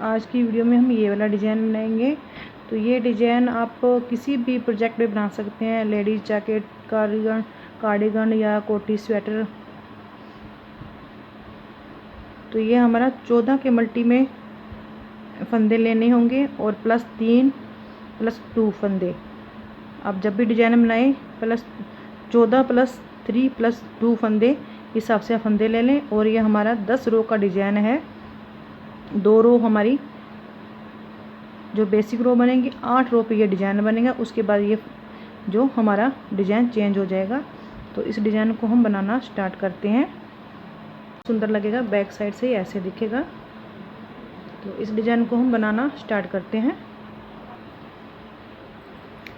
आज की वीडियो में हम ये वाला डिज़ाइन बनाएंगे। तो ये डिज़ाइन आप किसी भी प्रोजेक्ट में बना सकते हैं, लेडीज़ जैकेट, कार्डिगन या कोटी स्वेटर। तो ये हमारा 14 के मल्टी में फंदे लेने होंगे और +3 +2 फंदे। आप जब भी डिज़ाइन बनाएं +14 +3 +2 फंदे हिसाब से फंदे ले लें। और ये हमारा 10 रो का डिज़ाइन है। 2 रो हमारी जो बेसिक रो बनेंगी, 8 रो पे ये डिज़ाइन बनेगा। उसके बाद ये जो हमारा डिज़ाइन चेंज हो जाएगा। तो इस डिज़ाइन को हम बनाना स्टार्ट करते हैं। सुंदर लगेगा, बैक साइड से ऐसे दिखेगा। तो इस डिज़ाइन को हम बनाना स्टार्ट करते हैं।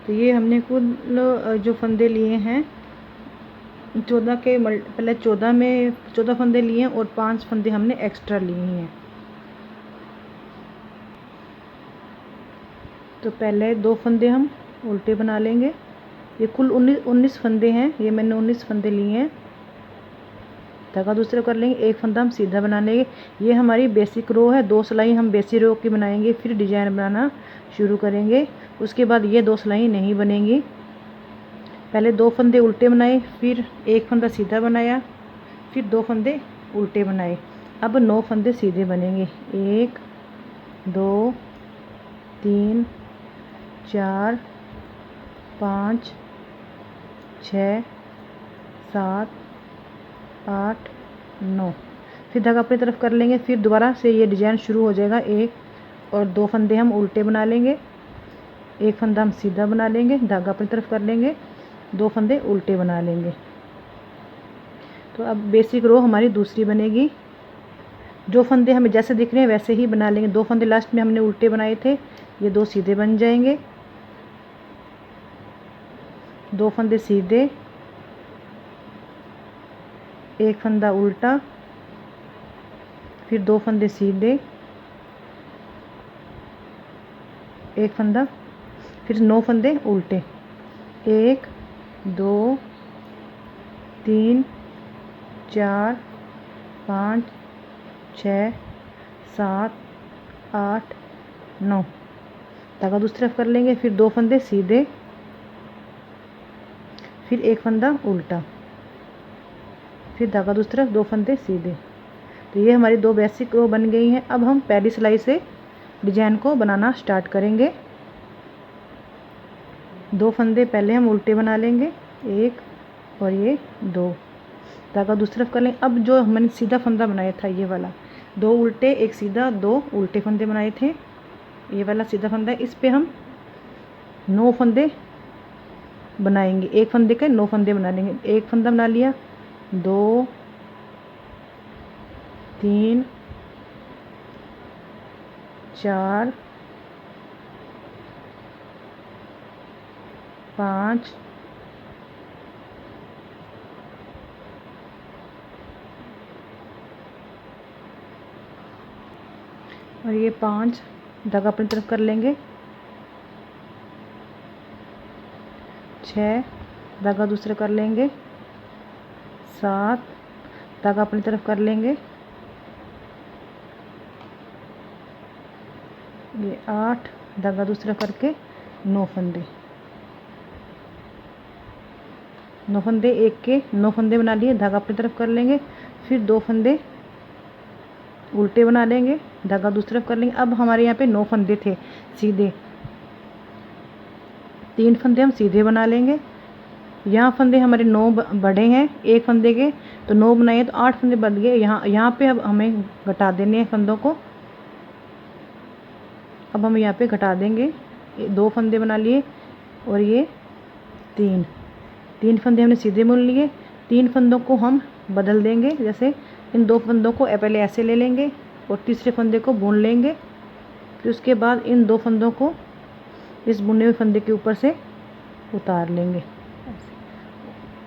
तो ये हमने कुल जो फंदे लिए हैं 14 के पहले 14 में 14 फंदे लिए हैं और 5 फंदे हमने एक्स्ट्रा लिए हैं। तो पहले 2 फंदे हम उल्टे बना लेंगे। ये कुल 19 फंदे हैं, ये मैंने 19 फंदे लिए हैं। धागा दूसरा कर लेंगे, एक फंदा हम सीधा बना लेंगे। ये हमारी बेसिक रो है। 2 सिलाई हम बेसिक रो की बनाएंगे, फिर डिजाइन बनाना शुरू करेंगे। उसके बाद ये 2 सिलाई नहीं बनेंगी। पहले 2 फंदे उल्टे बनाए, फिर एक फंदा सीधा बनाया, फिर 2 फंदे उल्टे बनाए। अब 9 फंदे सीधे बनेंगे। 1 2 3 4 5 6 7 8 9। फिर धागा अपनी तरफ कर लेंगे। फिर दोबारा से ये डिजाइन शुरू हो जाएगा। 1 और 2 फंदे हम उल्टे बना लेंगे, एक फंदा हम सीधा बना लेंगे, धागा अपनी तरफ कर लेंगे, 2 फंदे उल्टे बना लेंगे। तो अब बेसिक रो हमारी दूसरी बनेगी। जो फंदे हमें जैसे दिख रहे हैं वैसे ही बना लेंगे। 2 फंदे लास्ट में हमने उल्टे बनाए थे, ये 2 सीधे बन जाएंगे। 2 फंदे सीधे, एक फंदा उल्टा, फिर 2 फंदे सीधे, एक फंदा, फिर 9 फंदे उल्टे। 1 2 3 4 5 6 7 8 9। धागा दूसरी तरफ कर लेंगे। फिर 2 फंदे सीधे, फिर एक फंदा उल्टा, फिर धागा दूसरी तरफ, 2 फंदे सीधे। तो ये हमारी 2 बेसिक रो बन गई हैं। अब हम पहली सिलाई से डिजाइन को बनाना स्टार्ट करेंगे। 2 फंदे पहले हम उल्टे बना लेंगे, 1 और ये 2। धागा दूसरी तरफ कर लेंगे। अब जो हमने सीधा फंदा बनाया था ये वाला, 2 उल्टे 1 सीधा, 2 उल्टे फंदे बनाए थे, ये वाला सीधा फंदा है। इस पे हम 9 फंदे बनाएंगे। एक फंदे के 9 फंदे बना लेंगे। एक फंदा बना लिया, 2 3 4 5 और ये 5। धागा अपनी तरफ कर लेंगे, 6 धागा दूसरा कर लेंगे, 7 धागा अपनी तरफ कर लेंगे, ये 8 धागा दूसरा करके 9 फंदे। 9 फंदे, एक के 9 फंदे बना लिए, धागा अपनी तरफ कर लेंगे। फिर 2 फंदे उल्टे बना लेंगे, धागा दूसरी तरफ कर लेंगे। अब हमारे यहाँ पे 9 फंदे थे सीधे, 3 फंदे हम सीधे बना लेंगे। यहाँ फंदे हमारे 9 बढ़े हैं, एक फंदे के तो 9 बनाए तो 8 फंदे बढ़ गए। यहाँ पे अब हमें घटा देने हैं फंदों को। अब हम यहाँ पे घटा देंगे। 2 फंदे बना लिए और ये 3 फंदे हमने सीधे बुन लिए। 3 फंदों को हम बदल देंगे। जैसे इन 2 फंदों को पहले ऐसे ले लेंगे और तीसरे फंदे को बुन लेंगे। फिर उसके बाद इन 2 फंदों को इस बुने हुए फंदे के ऊपर से उतार लेंगे।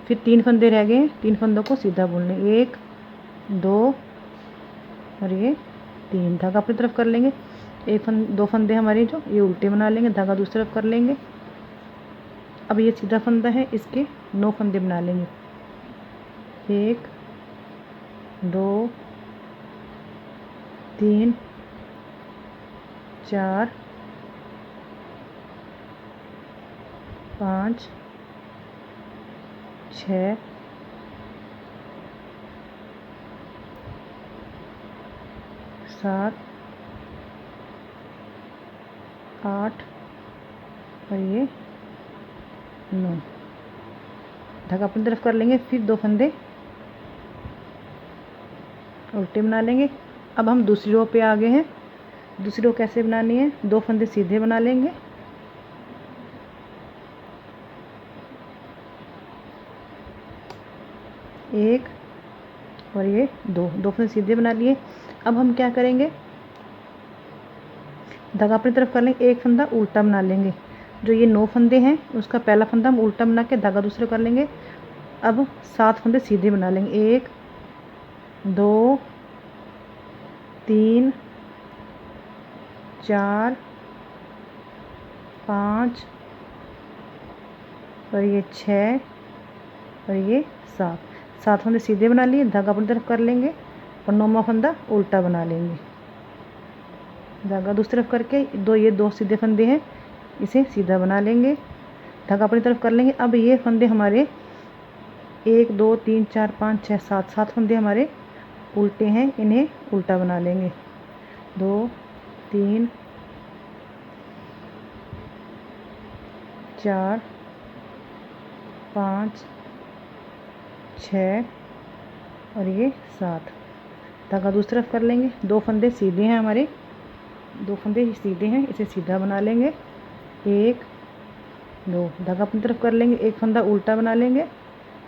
फिर 3 फंदे रह गए, 3 फंदों को सीधा बुन लेंगे, 1 2 और ये 3। धागा अपनी तरफ कर लेंगे। 2 फंदे हमारे जो ये उल्टे बना लेंगे, धागा दूसरी तरफ कर लेंगे। अब ये सीधा फंदा है, इसके 9 फंदे बना लेंगे, 1 2 3 4 5 6 7 8 और ये 9। धागा अपनी तरफ कर लेंगे, फिर 2 फंदे उल्टे बना लेंगे। अब हम दूसरी रो पे आ गए हैं। दूसरी रो कैसे बनानी है, 2 फंदे सीधे बना लेंगे, एक और ये 2 फंदे सीधे बना लिए। अब हम क्या करेंगे, धागा अपनी तरफ कर लेंगे, एक फंदा उल्टा बना लेंगे। जो ये 9 फंदे हैं उसका पहला फंदा हम उल्टा बना के धागा दूसरे कर लेंगे। अब 7 फंदे सीधे बना लेंगे, 1 2 3 4 5 और ये 6 और ये 7 फंदे सीधे बना लिए, धागा अपनी तरफ कर लेंगे और 9वां फंदा उल्टा बना लेंगे। धागा दूसरी तरफ करके ये 2 सीधे फंदे हैं, इसे सीधा बना लेंगे, धागा अपनी तरफ कर लेंगे। अब ये फंदे हमारे 1 2 3 4 5 6 7 फंदे हमारे उल्टे हैं, इन्हें उल्टा बना लेंगे। 2 3 4 5 6 और ये 7। धागा दूसरी तरफ कर लेंगे, 2 फंदे सीधे हैं हमारे, 2 फंदे सीधे हैं, इसे सीधा बना लेंगे, 1 2। धागा अपनी तरफ कर लेंगे, एक फंदा उल्टा बना लेंगे।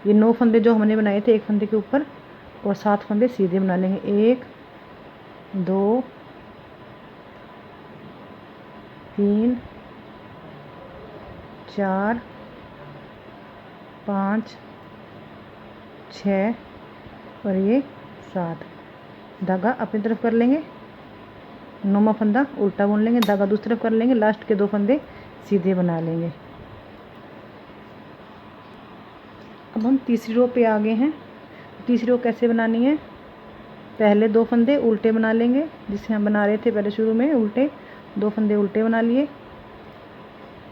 ये 9 फंदे जो हमने बनाए थे एक फंदे के ऊपर, और 7 फंदे सीधे बना लेंगे, 1 2 3 4 5 6 और ये 7। धागा अपनी तरफ कर लेंगे, 9वां फंदा उल्टा बुन लेंगे, धागा दूसरी तरफ कर लेंगे, लास्ट के 2 फंदे सीधे बना लेंगे। अब हम तीसरी रो पे आ गए हैं। तीसरी रो कैसे बनानी है, पहले 2 फंदे उल्टे बना लेंगे, जिसे हम बना रहे थे पहले शुरू में उल्टे, 2 फंदे उल्टे बना लिए,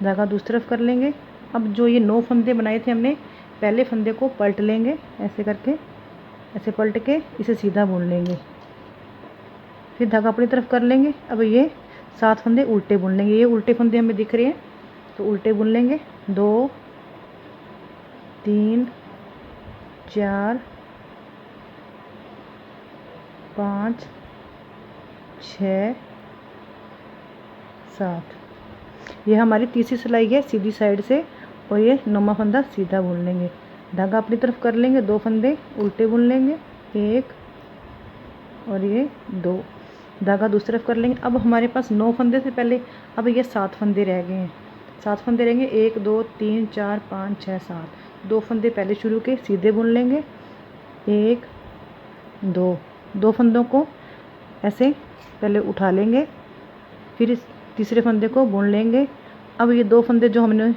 धागा दूसरी तरफ कर लेंगे। अब जो ये 9 फंदे बनाए थे हमने, पहले फंदे को पलट लेंगे, ऐसे करके, ऐसे पलट के इसे सीधा बुन लेंगे, फिर धागा अपनी तरफ कर लेंगे। अब ये 7 फंदे उल्टे बुन लेंगे, ये उल्टे फंदे हमें दिख रहे हैं तो उल्टे बुन लेंगे, 2 3 4 5 6 7। ये हमारी तीसरी सिलाई है सीधी साइड से, और ये 9वां फंदा सीधा बुन लेंगे, धागा अपनी तरफ कर लेंगे, 2 फंदे उल्टे बुन लेंगे, 1 और ये 2। धागा दूसरी तरफ कर लेंगे। अब हमारे पास 9 फंदे से पहले, अब ये 7 फंदे रह गए हैं, 7 फंदे रहेंगे, 1 2 3 4 5 6 7। 2 फंदे पहले शुरू के सीधे बुन लेंगे, 1 2 फंदों को ऐसे पहले उठा लेंगे, फिर इस तीसरे फंदे को बुन लेंगे। अब ये 2 फंदे जो हमने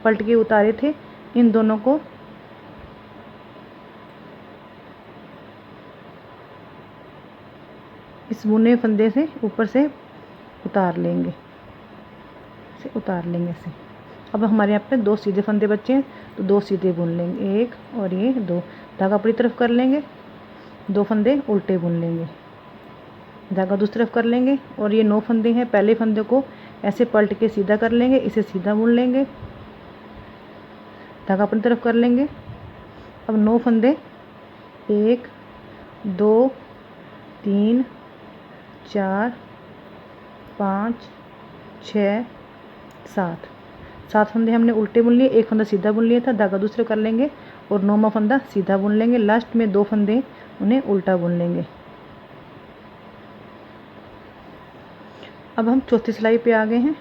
पलट के उतारे थे, इन दोनों को इस बुने फंदे से ऊपर से उतार लेंगे, ऐसे। अब हमारे यहाँ पे 2 सीधे फंदे बचे हैं, तो 2 सीधे बुन लेंगे, 1 और ये 2। धागा अपनी तरफ कर लेंगे, 2 फंदे उल्टे बुन लेंगे, धागा दूसरी तरफ कर लेंगे, और ये 9 फंदे हैं, पहले फंदे को ऐसे पलट के सीधा कर लेंगे, इसे सीधा बुन लेंगे, धागा अपनी तरफ कर लेंगे। अब 9 फंदे 1 2 3 4 5 6 7 फंदे हमने उल्टे बुन लिए, एक फंदा सीधा बुन लिया था, धागा दूसरे कर लेंगे और 9वां फंदा सीधा बुन लेंगे, लास्ट में 2 फंदे उन्हें उल्टा बुन लेंगे। अब हम चौथी सिलाई पे आ गए हैं।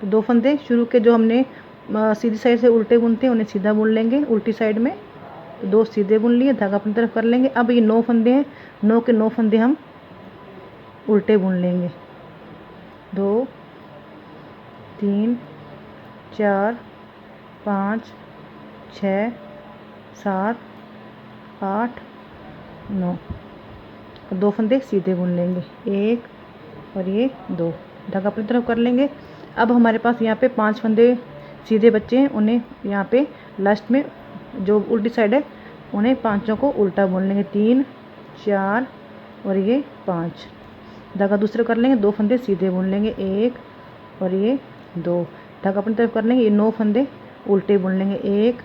तो 2 फंदे शुरू के जो हमने सीधी साइड से उल्टे बुनते हैं उन्हें सीधा बुन लेंगे, उल्टी साइड में 2 सीधे बुन लिए, धागा अपनी तरफ कर लेंगे। अब ये 9 फंदे हैं, 9 के 9 फंदे हम उल्टे बुन लेंगे, 2 3 4 5 6 7 8 9। 2 फंदे सीधे बुन लेंगे, 1 और ये 2, धागा अपनी तरफ कर लेंगे। अब हमारे पास यहाँ पे 5 फंदे सीधे बच्चे हैं, उन्हें यहाँ पे लास्ट में जो उल्टी साइड है उन्हें पांचों को उल्टा बुन लेंगे। 3 4 और ये 5, धागा दूसरे कर लेंगे, 2 फंदे सीधे बुन लेंगे, 1 और ये 2, धागा अपनी तरफ कर लेंगे। ये 9 फंदे उल्टे बुन लेंगे, 1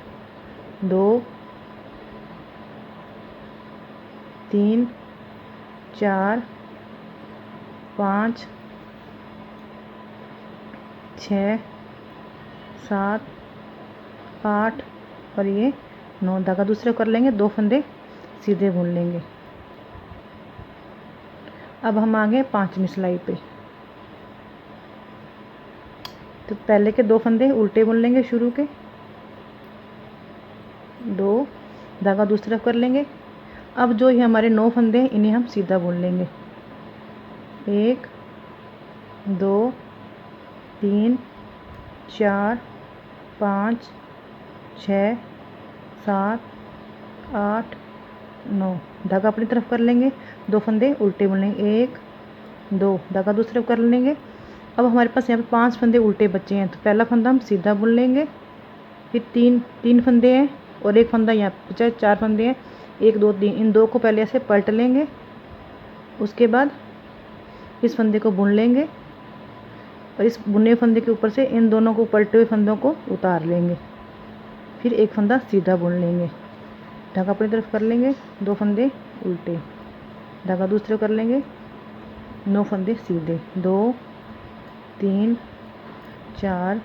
2 3 4 5 6 7 8 और ये 9, धागा दूसरे कर लेंगे, 2 फंदे सीधे बुन लेंगे। अब हम आ गए 5वीं सिलाई पे। तो पहले के 2 फंदे उल्टे बुन लेंगे शुरू के, 2, धागा दूसरा कर लेंगे। अब जो ये हमारे 9 फंदे हैं इन्हें हम सीधा बुन लेंगे, 1 2 3 4 5 6 7 8 9, धागा अपनी तरफ कर लेंगे, 2 फंदे उल्टे बुन लेंगे, 1 2, धागा दूसरी तरफ कर लेंगे। अब हमारे पास यहाँ पे 5 फंदे उल्टे बचे हैं, तो पहला फंदा हम सीधा बुन लेंगे, फिर 3 फंदे हैं और एक फंदा यहाँ पे बचा है, 4 फंदे हैं, 1 2 3, इन 2 को पहले ऐसे पलट लेंगे, उसके बाद इस फंदे को बुन लेंगे और इस बुने हुए फंदे के ऊपर से इन दोनों को पलटे हुए फंदों को उतार लेंगे, फिर एक फंदा सीधा बुन लेंगे, धागा अपनी तरफ कर लेंगे, 2 फंदे उल्टे, धागा दूसरे कर लेंगे, 9 फंदे सीधे, 2 3 4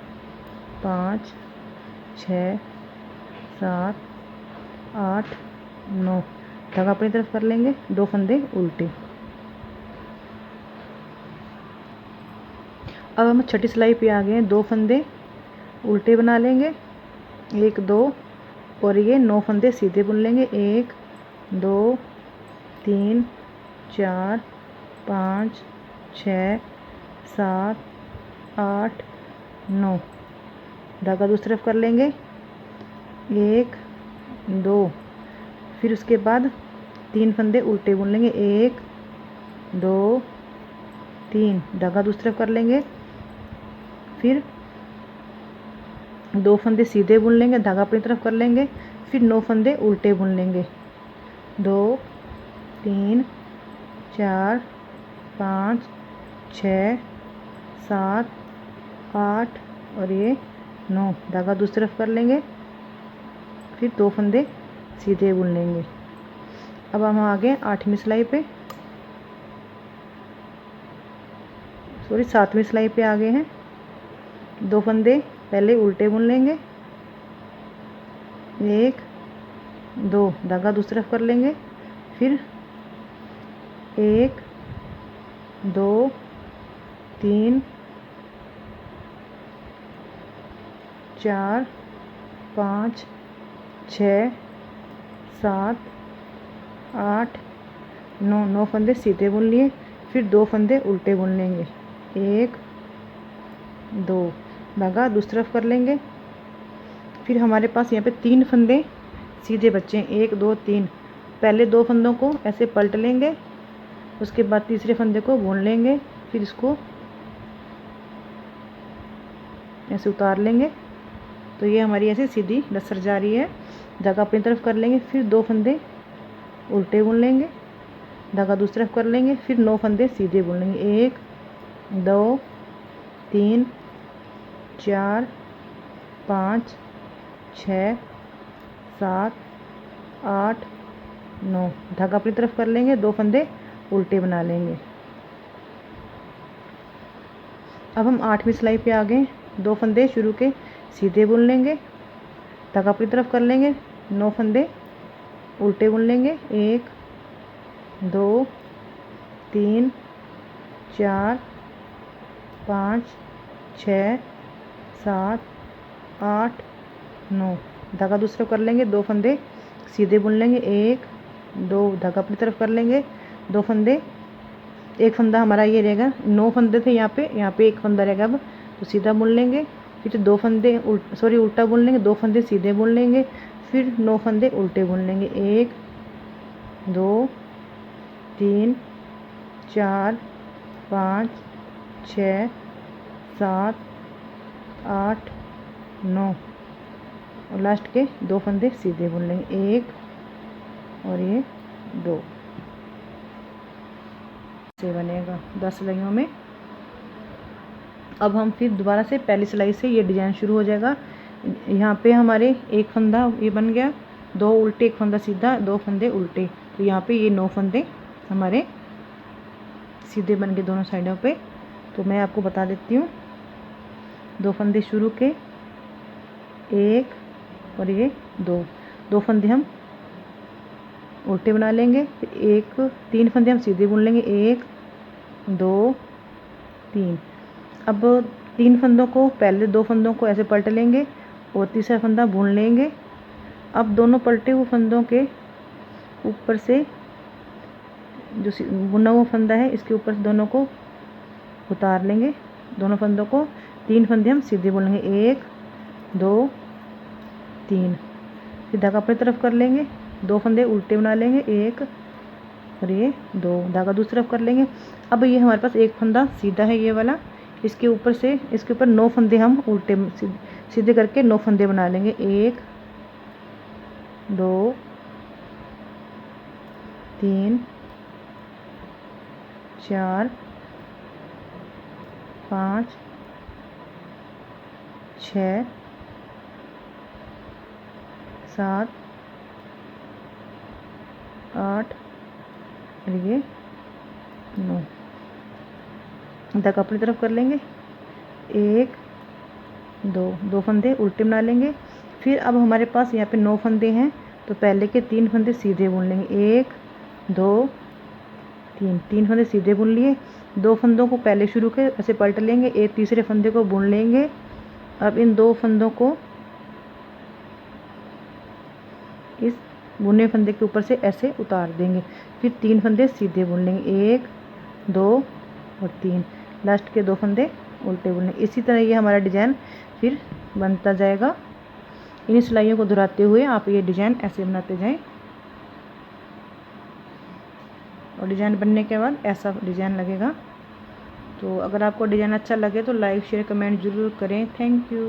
5 6 7 8 9, धागा अपनी तरफ कर लेंगे, 2 फंदे उल्टे। अब हम छठी सिलाई पे आ गए हैं, 2 फंदे उल्टे बना लेंगे, 1 2 और ये 9 फंदे सीधे बुन लेंगे, 1 2 3 4 5 6 7 8 9, धागा दूसरी तरफ कर लेंगे, 1 2, फिर उसके बाद 3 फंदे उल्टे बुन लेंगे, 1 2 3, धागा दूसरी तरफ कर लेंगे, फिर 2 फंदे सीधे बुन लेंगे, धागा अपनी तरफ कर लेंगे, फिर 9 फंदे उल्टे बुन लेंगे, 2 3 4 5 6 7 8 और ये 9, धागा दूसरी तरफ कर लेंगे, फिर 2 फंदे सीधे बुन लेंगे। अब हम आ गए 8वीं सिलाई पे, सॉरी 7वीं सिलाई पे आ गए हैं, 2 फंदे पहले उल्टे बुन लेंगे, 1 2, धागा दूसरी तरफ कर लेंगे, फिर 1 2 3 4 5 6 7 8 9, 9 फंदे सीधे बुन लिए, फिर 2 फंदे उल्टे बुन लेंगे, 1 2, धागा दूसरी तरफ कर लेंगे, फिर हमारे पास यहाँ पे 3 फंदे सीधे बच्चे हैं, 1 2 3, पहले 2 फंदों को ऐसे पलट लेंगे, उसके बाद तीसरे फंदे को बुन लेंगे, फिर इसको ऐसे उतार लेंगे, तो ये हमारी ऐसे सीधी लसर जा रही है। धागा अपनी तरफ कर लेंगे, फिर 2 फंदे उल्टे बुन लेंगे, धागा दूसरी तरफ कर लेंगे, फिर 9 फंदे सीधे बुन लेंगे, 1 2 3 4 5 6 7 8 9, धागा अपनी तरफ कर लेंगे, 2 फंदे उल्टे बना लेंगे। अब हम 8वीं सिलाई पे आ गए, 2 फंदे शुरू के सीधे बुन लेंगे, धागा अपनी तरफ कर लेंगे, 9 फंदे उल्टे बुन लेंगे, 1 2 3 4 5 6 7 8 9, धागा दूसरा कर लेंगे, 2 फंदे सीधे बुन लेंगे, 1 2, धागा अपनी तरफ कर लेंगे, 2 फंदे, एक फंदा हमारा ये रहेगा, 9 फंदे थे यहाँ पे 1 फंदा रहेगा, अब तो सीधा बुन लेंगे, फिर 2 फंदे उल्टा बुन लेंगे, 2 फंदे सीधे बुन लेंगे, फिर 9 फंदे उल्टे बुन लेंगे, 1 2 3 4 5 6 7 8 9 और लास्ट के 2 फंदे सीधे बुन लेंगे, 1 और ये 2 से बनेगा 10 सिलाइयों में। अब हम फिर दोबारा से पहली सिलाई से ये डिज़ाइन शुरू हो जाएगा। यहाँ पे हमारे एक फंदा ये बन गया, 2 उल्टे, 1 फंदा सीधा, 2 फंदे उल्टे, तो यहाँ पे ये 9 फंदे हमारे सीधे बन गए दोनों साइडों पे। तो मैं आपको बता देती हूँ, 2 फंदे शुरू के, 1 और ये 2 फंदे हम उल्टे बना लेंगे, फिर 3 फंदे हम सीधे बुन लेंगे, 1 2 3। अब 3 फंदों को, पहले 2 फंदों को ऐसे पलट लेंगे और तीसरा फंदा बुन लेंगे। अब दोनों पलटे हुए फंदों के ऊपर से जो बुना हुआ फंदा है इसके ऊपर से दोनों को उतार लेंगे, दोनों फंदों को। 3 फंदे हम सीधे बुन लेंगे, 1 2 3। फिर धागा अपनी तरफ कर लेंगे, 2 फंदे उल्टे बना लेंगे, 1 और ये 2, धागा दूसरी तरफ कर लेंगे। अब ये हमारे पास एक फंदा सीधा है ये वाला, इसके ऊपर से, इसके ऊपर 9 फंदे हम उल्टे सीधे करके 9 फंदे बना लेंगे, 1 2 3 4 5 6 7 8 और ये 9। धागा अपनी तरफ कर लेंगे, 1 2 फंदे उल्टे बना लेंगे। फिर अब हमारे पास यहाँ पे 9 फंदे हैं, तो पहले के 3 फंदे सीधे बुन लेंगे, 1 2 3 फंदे सीधे बुन लिए। 2 फंदों को पहले शुरू के ऐसे पलट लेंगे, एक तीसरे फंदे को बुन लेंगे। अब इन 2 फंदों को इस बुने फंदे के ऊपर से ऐसे उतार देंगे, फिर 3 फंदे सीधे बुन लेंगे, 1 2 और 3, लास्ट के 2 फंदे उल्टे बुन लेंगे। इसी तरह ये हमारा डिज़ाइन फिर बनता जाएगा। इन्हीं सिलाइयों को दोहराते हुए आप ये डिज़ाइन ऐसे बनाते जाएं और डिज़ाइन बनने के बाद ऐसा डिज़ाइन लगेगा। तो अगर आपको डिज़ाइन अच्छा लगे तो लाइक शेयर कमेंट ज़रूर करें। Thank you.